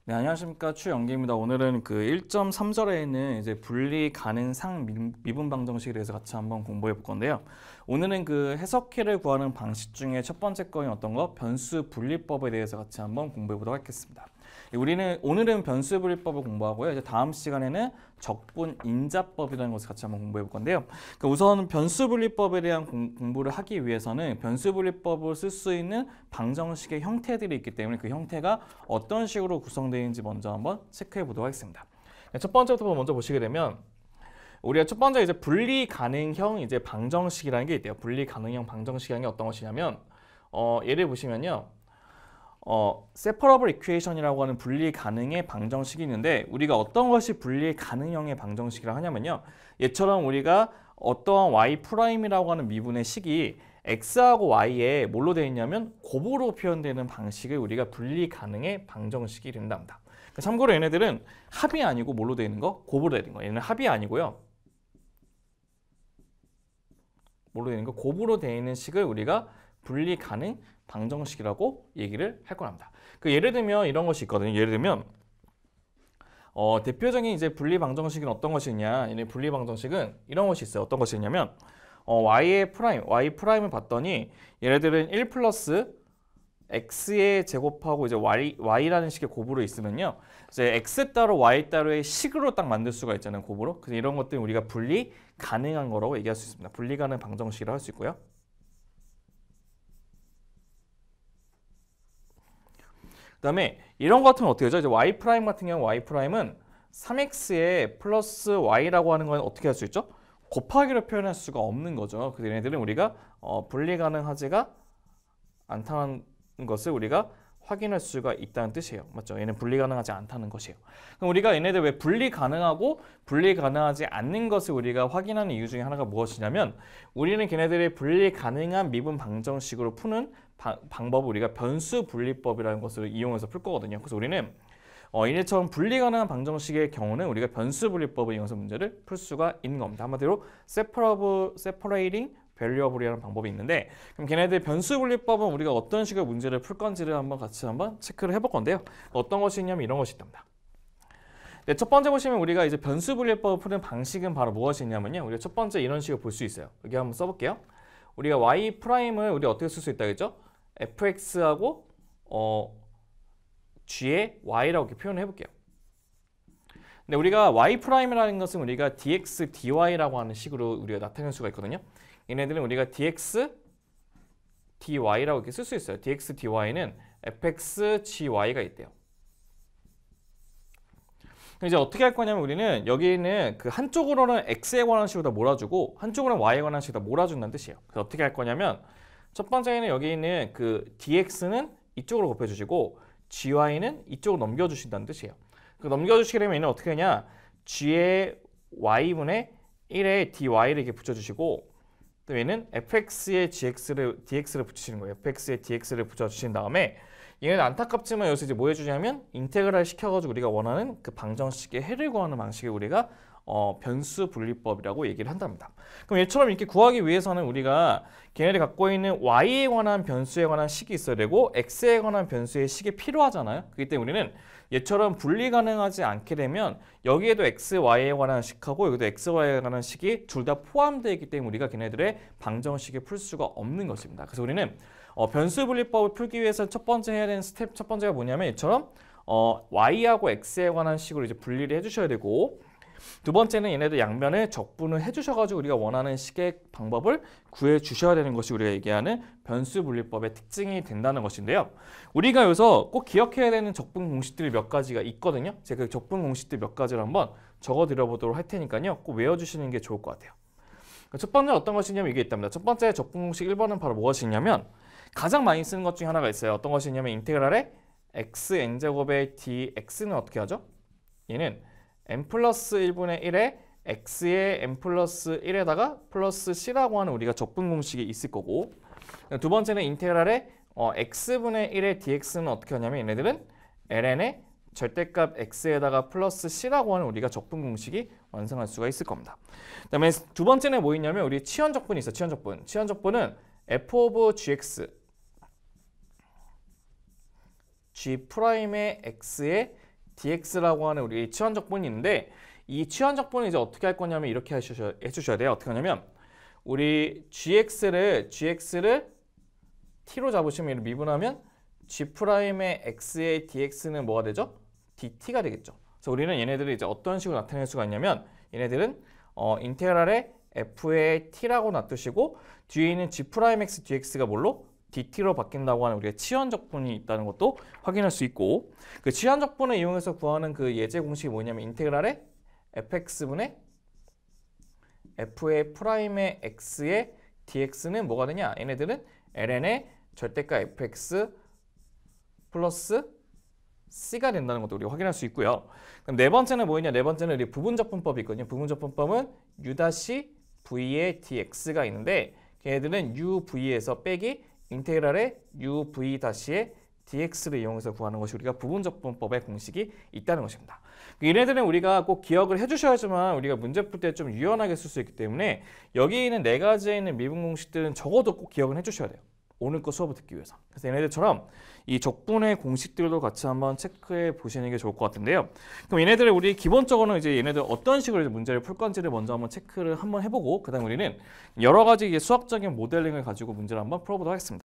네, 안녕하십니까. 추영기입니다. 오늘은 그 1.3절에 있는 이제 분리 가능 미분 방정식에 대해서 같이 한번 공부해 볼 건데요. 오늘은 그 해석키를 구하는 방식 중에 첫 번째 거인 어떤 거? 변수 분리법에 대해서 같이 한번 공부해 보도록 하겠습니다. 오늘은 변수 분리법을 공부하고요. 이제 다음 시간에는 적분 인자법이라는 것을 같이 한번 공부해 볼 건데요. 그러니까 우선 변수 분리법에 대한 공부를 하기 위해서는 변수 분리법을 쓸 수 있는 방정식의 형태들이 있기 때문에 그 형태가 어떤 식으로 구성되어 있는지 먼저 한번 체크해 보도록 하겠습니다. 첫 번째부터 먼저 보시게 되면 우리가 첫 번째 이제 분리 가능형 이제 방정식이라는 게 있대요. 분리 가능형 방정식이라는 게 어떤 것이냐면 예를 보시면요. separable equation이라고 하는 분리 가능의 방정식이 있는데 우리가 어떤 것이 분리 가능형의 방정식이라고 하냐면요. 얘처럼 우리가 어떠한 y'이라고 하는 미분의 식이 x하고 y에 뭘로 되어 있냐면 곱으로 표현되는 방식을 우리가 분리 가능의 방정식이 된답니다. 참고로 얘네들은 합이 아니고 뭘로 되어 있는 거? 곱으로 되어 있는 거. 얘는 합이 아니고요. 뭘로 되어 있는 거? 곱으로 되어 있는 식을 우리가 분리 가능 방정식이라고 얘기를 할 거랍니다. 예를 들면 이런 것이 있거든요. 예를 들면 대표적인 이제 분리 방정식은 어떤 것이냐? 얘네 분리 방정식은 이런 것이 있어요. 어떤 것이 있냐면 y 프라임을 봤더니 얘네들은 1 플러스 x의 제곱하고 이제 y라는 식의 곱으로 있으면요. 이제 x 따로 y 따로의 식으로 딱 만들 수가 있잖아요. 곱으로. 그래서 이런 것들은 우리가 분리 가능한 거라고 얘기할 수 있습니다. 분리 가능 방정식이라고 할 수 있고요. 그다음에 이런 거 같으면 어떻게 하죠? 이제 y 프라임 같은 경우 y''은 3x에 플러스 y라고 하는 건 어떻게 할 수 있죠? 곱하기로 표현할 수가 없는 거죠. 그래서 얘네들은 우리가 분리 가능하지가 않다는 것을 우리가 확인할 수가 있다는 뜻이에요. 맞죠? 얘는 분리 가능하지 않다는 것이에요. 그럼 우리가 얘네들 왜 분리 가능하고 분리 가능하지 않는 것을 우리가 확인하는 이유 중에 하나가 무엇이냐면 우리는 걔네들의 분리 가능한 미분 방정식으로 푸는 방법을 우리가 변수 분리법이라는 것을 이용해서 풀 거거든요. 그래서 우리는 이처럼 분리 가능한 방정식의 경우는 우리가 변수 분리법을 이용해서 문제를 풀 수가 있는 겁니다. 한마디로 separating variable이라는 방법이 있는데 그럼 걔네들 변수 분리법은 우리가 어떤 식으로 문제를 풀 건지를 같이 체크를 해볼 건데요. 어떤 것이 있냐면 이런 것이 있답니다. 네, 첫 번째 보시면 우리가 이제 변수 분리법을 푸는 방식은 바로 무엇이 있냐면요. 우리가 첫 번째 이런 식으로 볼 수 있어요. 여기 한번 써볼게요. 우리가 y''을 우리 어떻게 쓸 수 있다 그랬죠? fx하고 g의 y라고 이렇게 표현을 해볼게요. 근데 우리가 y''이라는 것은 우리가 dx, dy라고 하는 식으로 우리가 나타낼 수가 있거든요. 얘네들은 우리가 dx, dy라고 이렇게 쓸 수 있어요. dx, dy는 fx, gy가 있대요. 이제 어떻게 할 거냐면 우리는 여기는 그 한쪽으로는 x에 관한 식으로 다 몰아주고 한쪽으로는 y에 관한 식으로 다 몰아준다는 뜻이에요. 그래서 어떻게 할 거냐면 첫 번째는 여기 있는 그 dx는 이쪽으로 곱해주시고 gy는 이쪽으로 넘겨주신다는 뜻이에요. 넘겨주시게 되면 얘는 어떻게 하냐? g의 y분의 1에 dy를 이렇게 붙여주시고 또 얘는 fx의 dx를 붙이시는 거예요. fx의 dx를 붙여주신 다음에 얘는 안타깝지만 여기서 이제 뭐 해주냐면 인테그랄 시켜가지고 우리가 원하는 그 방정식의 해를 구하는 방식을 우리가 변수 분리법이라고 얘기를 한답니다. 그럼 얘처럼 이렇게 구하기 위해서는 우리가 걔네들이 갖고 있는 y에 관한 변수에 관한 식이 있어야 되고 x에 관한 변수의 식이 필요하잖아요. 그렇기 때문에 우리는 얘처럼 분리 가능하지 않게 되면 여기에도 x, y에 관한 식하고 여기도 x, y에 관한 식이 둘 다 포함되어 있기 때문에 우리가 걔네들의 방정식을 풀 수가 없는 것입니다. 그래서 우리는 변수 분리법을 풀기 위해서 첫 번째 해야 되는 스텝 첫 번째가 뭐냐면 얘처럼 y하고 x에 관한 식으로 이제 분리를 해주셔야 되고 두 번째는 얘네들 양면을 적분을 해주셔가지고 우리가 원하는 식의 방법을 구해주셔야 되는 것이 우리가 얘기하는 변수 분리법의 특징이 된다는 것인데요. 우리가 여기서 꼭 기억해야 되는 적분 공식들이 몇 가지가 있거든요. 제가 그 적분 공식들 몇 가지를 한번 적어드려 보도록 할 테니까요. 꼭 외워주시는 게 좋을 것 같아요. 첫 번째 어떤 것이냐면 이게 있답니다. 첫 번째 적분 공식 1번은 바로 무엇이냐면 가장 많이 쓰는 것 중에 하나가 있어요. 어떤 것이냐면 인테그랄의 xn제곱의 dx는 어떻게 하죠? 얘는 n 플러스 1분의 1에 x의 n 플러스 1에다가 플러스 c라고 하는 우리가 적분 공식이 있을 거고 두 번째는 인테그랄의 x분의 1의 dx는 어떻게 하냐면 얘네들은 ln의 절대값 x에다가 플러스 c라고 하는 우리가 적분 공식이 완성할 수가 있을 겁니다. 그 다음에 두 번째는 뭐 있냐면 우리 치환적분이 있어요. 치환적분. 치환적분은 f of gx g 프라임의 x의 dx라고 하는 우리 치환적분이 있는데 이 치환적분을 이제 어떻게 할 거냐면 이렇게 해주셔야 돼요. 어떻게 하냐면 우리 gx를 t로 잡으시면 이를 미분하면 g'의 x의 dx는 뭐가 되죠? dt가 되겠죠. 그래서 우리는 얘네들을 이제 어떤 식으로 나타낼 수가 있냐면 얘네들은 인테그랄의 f의 t라고 놔두시고 뒤에 있는 g'x dx가 뭘로? dt로 바뀐다고 하는 우리가 치환적분이 있다는 것도 확인할 수 있고 그 치환적분을 이용해서 구하는 그 예제 공식이 뭐냐면 인테그랄의 fx분의 f의 프라임의 x의 dx는 뭐가 되냐? 얘네들은 ln의 절대가 fx 플러스 c가 된다는 것도 우리가 확인할 수 있고요. 그럼 네 번째는 뭐냐? 네 번째는 우리 부분적분법이 있거든요. 부분적분법은 u-v의 dx가 있는데 걔네들은 uv에서 빼기 인테그랄의 uv-의 dx를 이용해서 구하는 것이 우리가 부분적분법의 공식이 있다는 것입니다. 얘네들은 우리가 꼭 기억을 해주셔야지만 우리가 문제 풀 때 좀 유연하게 쓸 수 있기 때문에 여기 있는 네 가지에 있는 미분 공식들은 적어도 꼭 기억을 해주셔야 돼요. 오늘 거 수업을 듣기 위해서. 그래서 얘네들처럼 이 적분의 공식들도 같이 한번 체크해 보시는 게 좋을 것 같은데요. 그럼 얘네들을 우리 기본적으로는 이제 얘네들 어떤 식으로 문제를 풀 건지를 먼저 한번 체크를 한번 해보고 그다음 우리는 여러 가지 수학적인 모델링을 가지고 문제를 한번 풀어보도록 하겠습니다.